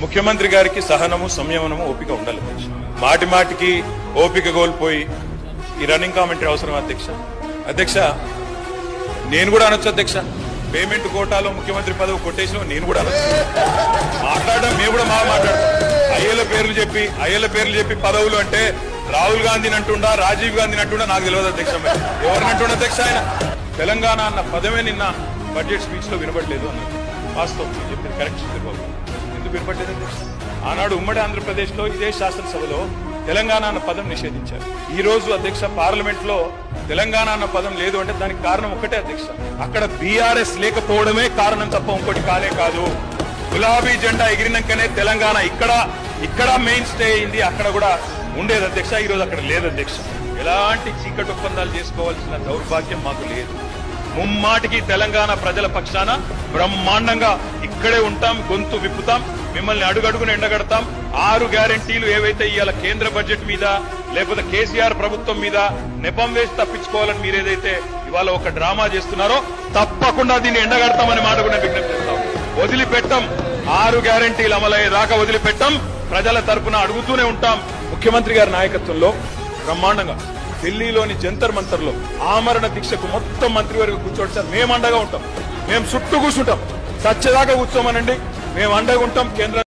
ముఖ్యమంత్రి గారికి సహనము సంయమనము ఓపిక ఉండాలి అధ్యక్ష. మాటి మాటికి ఓపిక కోల్పోయి ఈ రన్నింగ్ కామెంటరీ అవసరం అధ్యక్ష. నేను కూడా అనొచ్చు అధ్యక్ష, పేమెంట్ కోటాలో ముఖ్యమంత్రి పదవి కొట్టేసిన నేను కూడా అనొచ్చు. మాట్లాడడం మేము కూడా మాట్లాడతాం. అయ్యల పేర్లు చెప్పి పదవులు అంటే రాహుల్ గాంధీని అంటుండా, రాజీవ్ గాంధీని అంటుండా నాకు తెలియదు అధ్యక్ష. ఎవరిని అంటుండ అధ్యక్ష? ఆయన తెలంగాణ అన్న పదమే నిన్న బడ్జెట్ స్పీచ్ లో వినబడలేదు అన్నారు. వాస్తవం చెప్పింది కరెక్ట్. చంద్రబాబు ఎందుకు వినబడలేదు అధ్యక్ష? ఆనాడు ఉమ్మడి ఆంధ్రప్రదేశ్ లో ఇదే శాసనసభలో తెలంగాణ అన్న పదం నిషేధించారు. ఈ రోజు అధ్యక్ష పార్లమెంట్ లో తెలంగాణ అన్న పదం లేదు అంటే దానికి కారణం ఒకటే అధ్యక్ష, అక్కడ బీఆర్ఎస్ లేకపోవడమే కారణం తప్ప ఇంకోటి కాదు. గులాబీ జెండా ఎగిరినాకనే తెలంగాణ ఇక్కడ మెయిన్ స్టే అయింది. అక్కడ కూడా ఉండేది అధ్యక్ష, ఈ రోజు అక్కడ లేదు అధ్యక్ష. ఎలాంటి చీకటి ఒప్పందాలు చేసుకోవాల్సిన దౌర్భాగ్యం మాకు లేదు. ముమ్మాటికి తెలంగాణ ప్రజల పక్షాన బ్రహ్మాండంగా ఇక్కడే ఉంటాం, గొంతు విప్పుతాం, మిమ్మల్ని అడుగడుగున ఎండగడతాం. 6 గ్యారంటీలు ఏవైతే ఇవాళ కేంద్ర బడ్జెట్ మీద లేకపోతే కేసీఆర్ ప్రభుత్వం మీద నెపం వేసి తప్పించుకోవాలని మీరేదైతే ఇవాళ ఒక డ్రామా చేస్తున్నారో తప్పకుండా దీన్ని ఎండగడతామని మాట కూడా విజ్ఞప్తి చేస్తాం. వదిలిపెట్టం. 6 గ్యారంటీలు అమలయ్యేదాకా వదిలిపెట్టం. ప్రజల తరపున అడుగుతూనే ఉంటాం. ముఖ్యమంత్రి గారి నాయకత్వంలో బ్రహ్మాండంగా ఢిల్లీలోని జంతర్ మంతర్ లో ఆమరణ దీక్షకు మొత్తం మంత్రివర్గం కూర్చోండి సార్, మేము అండగా ఉంటాం. మేము చుట్టూ కూర్చుంటాం, చచ్చేదాకా కూర్చోమనండి, మేము అండగా ఉంటాం. కేంద్ర